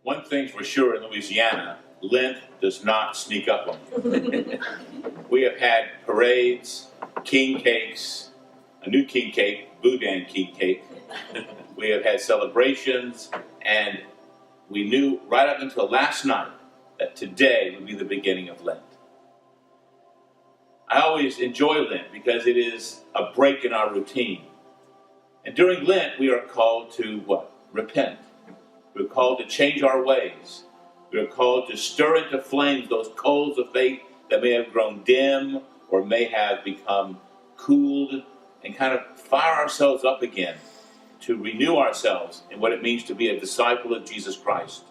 One thing for sure in Louisiana, Lent does not sneak up on you. We have had parades, king cakes, a new king cake, Boudin king cake. We have had celebrations, and we knew right up until last night that today would be the beginning of Lent. I always enjoy Lent because it is a break in our routine. And during Lent, we are called to what? Repent. We're called to change our ways. We're called to stir into flames those coals of faith that may have grown dim or may have become cooled, and kind of fire ourselves up again to renew ourselves in what it means to be a disciple of Jesus Christ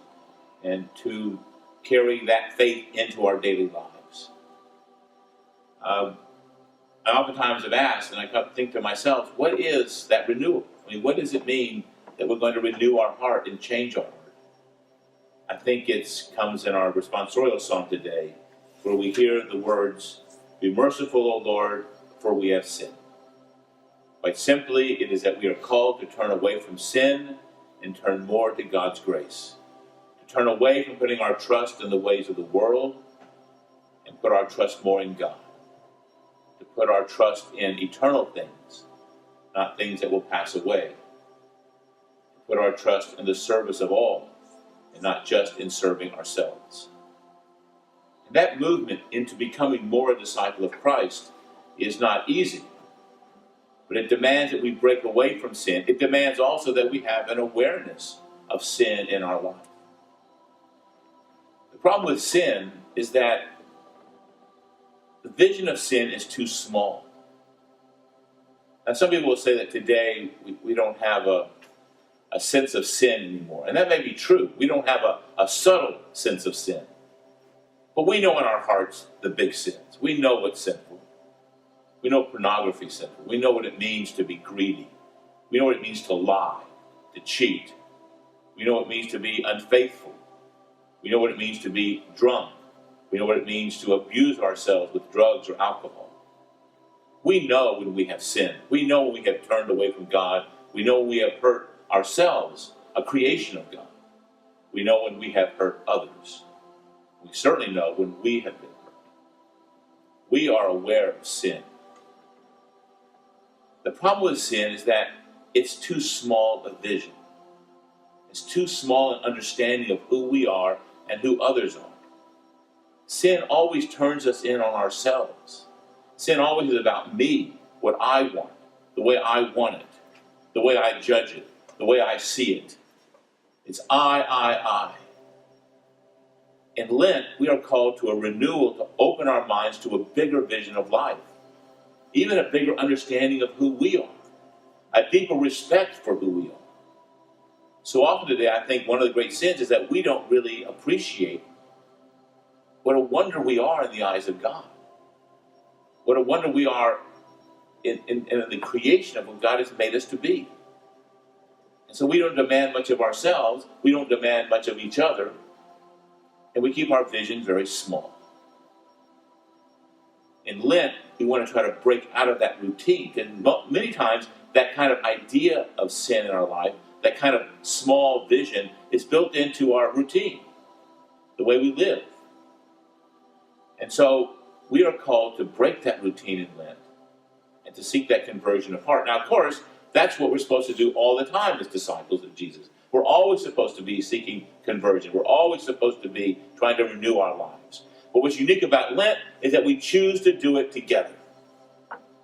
and to carry that faith into our daily lives. I oftentimes have asked, and I think to myself, what is that renewal? I mean, what does it mean that we're going to renew our heart and change our heart? I think it comes in our responsorial song today, where we hear the words, "Be merciful, O Lord, for we have sinned." Quite simply, it is that we are called to turn away from sin and turn more to God's grace. To turn away from putting our trust in the ways of the world and put our trust more in God. To put our trust in eternal things, not things that will pass away. To put our trust in the service of all and not just in serving ourselves. And that movement into becoming more a disciple of Christ is not easy. But it demands that we break away from sin. It demands also that we have an awareness of sin in our life. The problem with sin is that the vision of sin is too small. Now, some people will say that today we don't have a sense of sin anymore. And that may be true. We don't have a subtle sense of sin. But we know in our hearts the big sins. We know what's sinful. We know pornography is sinful. We know what it means to be greedy. We know what it means to lie, to cheat. We know what it means to be unfaithful. We know what it means to be drunk. We know what it means to abuse ourselves with drugs or alcohol. We know when we have sinned. We know when we have turned away from God. We know when we have hurt ourselves, a creation of God. We know when we have hurt others. We certainly know when we have been hurt. We are aware of sin. The problem with sin is that it's too small a vision. It's too small an understanding of who we are and who others are. Sin always turns us in on ourselves. Sin always is about me, what I want, the way I want it, the way I judge it, the way I see it. It's I. In Lent, we are called to a renewal to open our minds to a bigger vision of life, even a bigger understanding of who we are, a deeper respect for who we are. So often today, I think one of the great sins is that we don't really appreciate what a wonder we are in the eyes of God. What a wonder we are in the creation of what God has made us to be. And so we don't demand much of ourselves, we don't demand much of each other, and we keep our vision very small. In Lent, we want to try to break out of that routine. And many times, that kind of idea of sin in our life, that kind of small vision, is built into our routine, the way we live. And so we are called to break that routine in Lent and to seek that conversion of heart. Now, of course, that's what we're supposed to do all the time as disciples of Jesus. We're always supposed to be seeking conversion. We're always supposed to be trying to renew our lives. But what's unique about Lent is that we choose to do it together.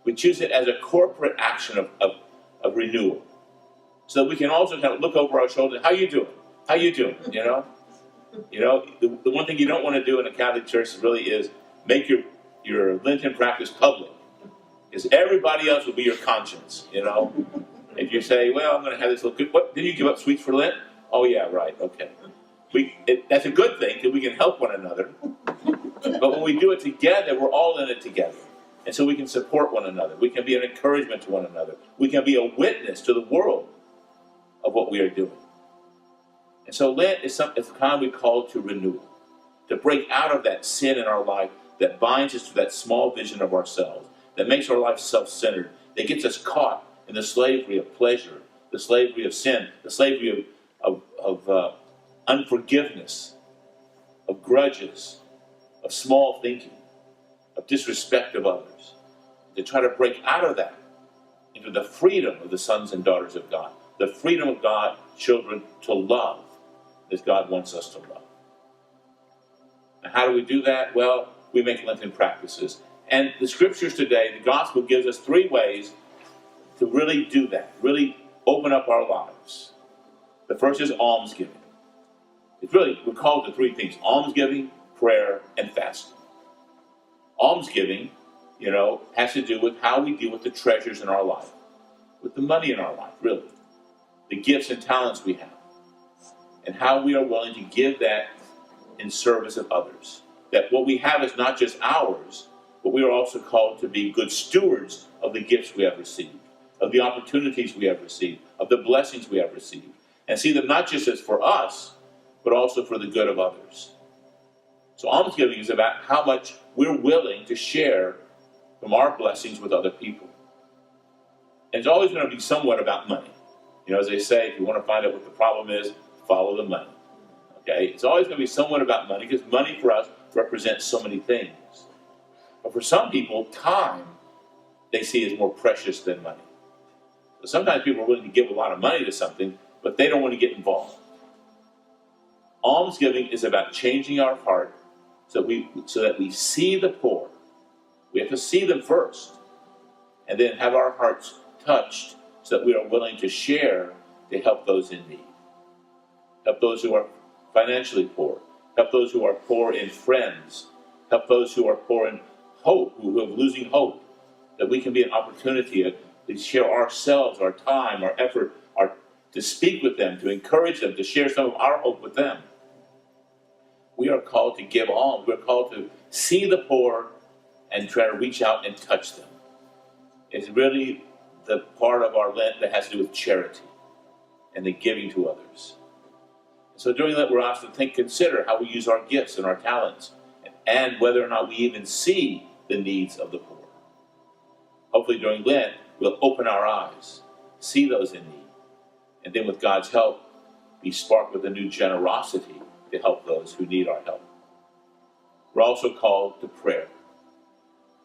We choose it as a corporate action of renewal. So that we can also kind of look over our shoulder. How you doing? How you doing? You know, the one thing you don't want to do in a Catholic church really is make your Lenten practice public. Because everybody else will be your conscience, you know. If you say, well, I'm going to have this little... What, did you give up sweets for Lent? Oh, yeah, right, okay. That's a good thing, because we can help one another. But when we do it together, we're all in it together. And so we can support one another. We can be an encouragement to one another. We can be a witness to the world of what we are doing. And so Lent is the time we call to renewal, to break out of that sin in our life that binds us to that small vision of ourselves, that makes our life self-centered, that gets us caught in the slavery of pleasure, the slavery of sin, the slavery of unforgiveness, of grudges, of small thinking, of disrespect of others. To try to break out of that into the freedom of the sons and daughters of God, the freedom of God, children, to love as God wants us to love. And how do we do that? Well, we make Lenten practices. And the scriptures today, the gospel gives us 3 ways to really do that, really open up our lives. The first is almsgiving. We're called to 3 things: almsgiving, prayer, and fasting. Almsgiving, has to do with how we deal with the treasures in our life, with the money in our life, really, the gifts and talents we have, and how we are willing to give that in service of others. That what we have is not just ours, but we are also called to be good stewards of the gifts we have received, of the opportunities we have received, of the blessings we have received, and see them not just as for us, but also for the good of others. So almsgiving is about how much we're willing to share from our blessings with other people. And it's always going to be somewhat about money. As they say, if you want to find out what the problem is, follow the money. Okay? It's always going to be somewhat about money, because money for us represents so many things. But for some people, time they see as more precious than money. So sometimes people are willing to give a lot of money to something, but they don't want to get involved. Almsgiving is about changing our heart so that we see the poor. We have to see them first, and then have our hearts touched so that we are willing to share to help those in need. Help those who are financially poor. Help those who are poor in friends. Help those who are poor in hope, who are losing hope. That we can be an opportunity to share ourselves, our time, our effort, to speak with them, to encourage them, to share some of our hope with them. We are called to give alms. We're called to see the poor and try to reach out and touch them. It's really the part of our Lent that has to do with charity and the giving to others. So during Lent, we're asked to consider how we use our gifts and our talents, and whether or not we even see the needs of the poor. Hopefully during Lent, we'll open our eyes, see those in need, and then with God's help, be sparked with a new generosity to help those who need our help. We're also called to prayer.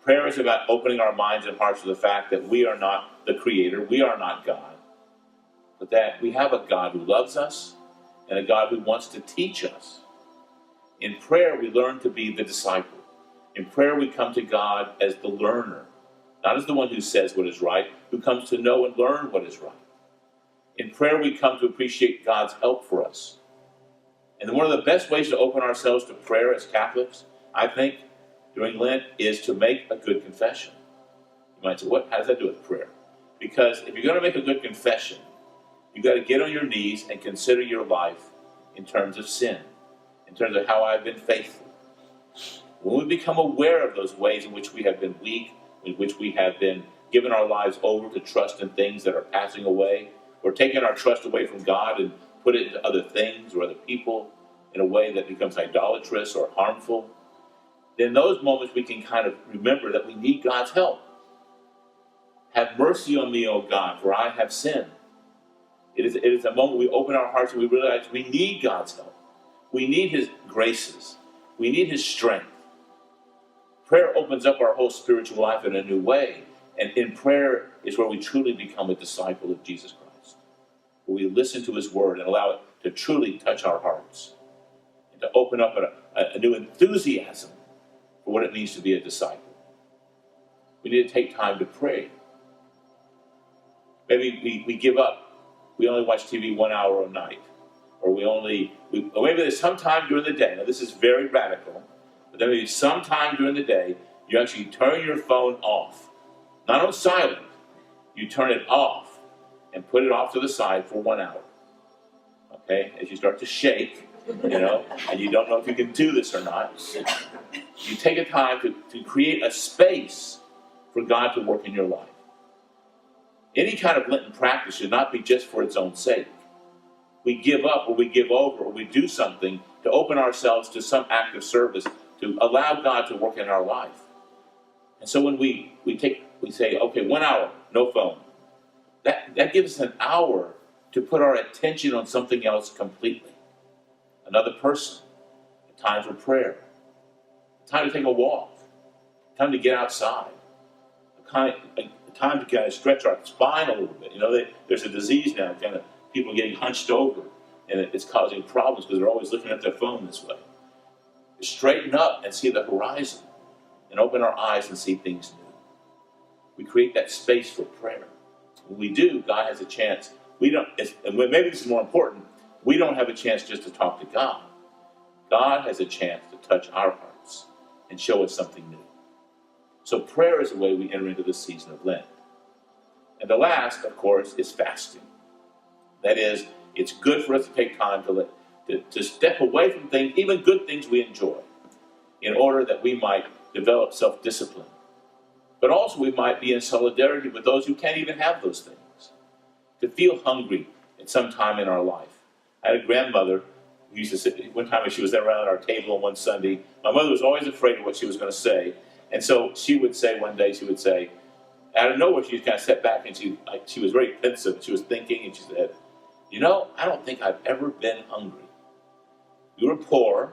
Prayer is about opening our minds and hearts to the fact that we are not the Creator, we are not God, but that we have a God who loves us and a God who wants to teach us. In prayer, we learn to be the disciple. In prayer, we come to God as the learner, not as the one who says what is right, who comes to know and learn what is right. In prayer, we come to appreciate God's help for us. And one of the best ways to open ourselves to prayer as Catholics, I think, during Lent, is to make a good confession. You might say, how does that do with prayer? Because if you're going to make a good confession, you've got to get on your knees and consider your life in terms of sin, in terms of how I've been faithful. When we become aware of those ways in which we have been weak, in which we have been given our lives over to trust in things that are passing away, or taking our trust away from God and put it into other things or other people in a way that becomes idolatrous or harmful, then in those moments we can kind of remember that we need God's help. Have mercy on me, O God, for I have sinned. It is a moment we open our hearts and we realize we need God's help. We need His graces. We need His strength. Prayer opens up our whole spiritual life in a new way. And in prayer is where we truly become a disciple of Jesus Christ. Where we listen to His word and allow it to truly touch our hearts. And to open up a new enthusiasm for what it means to be a disciple. We need to take time to pray. Maybe we give up. We only watch TV 1 hour a night. Or maybe there's some time during the day. Now this is very radical. But there may be some time during the day you actually turn your phone off. Not on silent. You turn it off and put it off to the side for 1 hour. Okay? As you start to shake, and you don't know if you can do this or not, you take a time to create a space for God to work in your life. Any kind of Lenten practice should not be just for its own sake. We give up or we give over or we do something to open ourselves to some act of service to allow God to work in our life. And so when we say, okay, 1 hour, no phone. That gives us an hour to put our attention on something else completely. another person, a time for prayer, a time to take a walk, a time to get outside, a time to kind of stretch our spine a little bit. There's a disease now, kind of people getting hunched over, and it's causing problems because they're always looking at their phone this way. Straighten up and see the horizon, and open our eyes and see things new. We create that space for prayer. When we do, God has a chance. And maybe this is more important, we don't have a chance just to talk to God. God has a chance to touch our hearts and show us something new. So prayer is the way we enter into the season of Lent. And the last, of course, is fasting. That is, it's good for us to take time to step away from things, even good things we enjoy, in order that we might develop self-discipline. But also we might be in solidarity with those who can't even have those things. To feel hungry at some time in our life. I had a grandmother who used to sit, one time when she was around our table on one Sunday, my mother was always afraid of what she was going to say. And so she would say one day, out of nowhere, she just kind of sat back and she was very pensive. She was thinking and she said, I don't think I've ever been hungry. We were poor.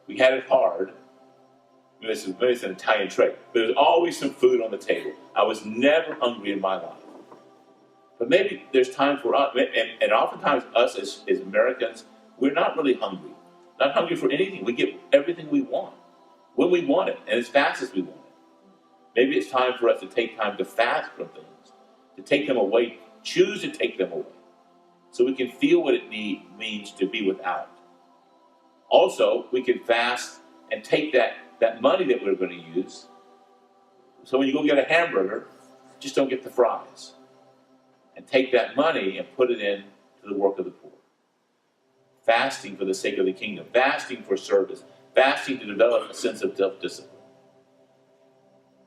We had it hard. Maybe it's an Italian trait. But there was always some food on the table. I was never hungry in my life. But maybe there's time for us, and oftentimes us as Americans, we're not really hungry. Not hungry for anything. We get everything we want, when we want it, and as fast as we want it. Maybe it's time for us to take time to fast from things, to take them away, choose to take them away, so we can feel what it means to be without. Also, we can fast and take that money that we're going to use. So when you go get a hamburger, just don't get the fries. And take that money and put it in to the work of the poor. Fasting for the sake of the kingdom. Fasting for service. Fasting to develop a sense of self-discipline.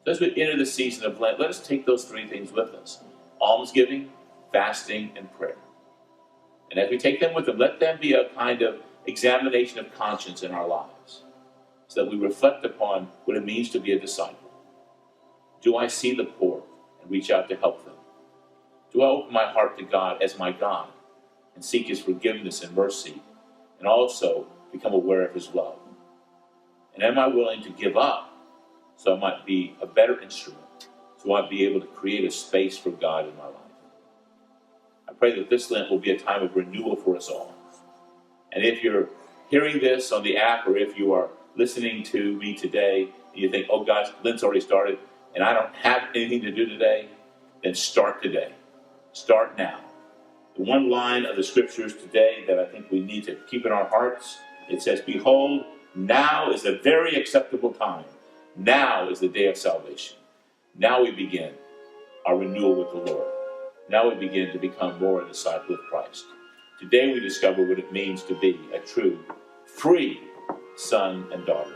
So as we enter the season of Lent, let us take those three things with us. Almsgiving, fasting, and prayer. And as we take them with them, let them be a kind of examination of conscience in our lives, so that we reflect upon what it means to be a disciple. Do I see the poor and reach out to help them? Do I open my heart to God as my God and seek His forgiveness and mercy, and also become aware of His love? And am I willing to give up so I might be a better instrument, so I might be able to create a space for God in my life? I pray that this Lent will be a time of renewal for us all. And if you're hearing this on the app, or if you are listening to me today, and you think, oh gosh, Lent's already started, and I don't have anything to do today, then start today. Start now. The one line of the scriptures today that I think we need to keep in our hearts, it says, behold, now is a very acceptable time. Now is the day of salvation. Now we begin our renewal with the Lord. Now we begin to become more a disciple of Christ. Today we discover what it means to be a true, free son and daughter.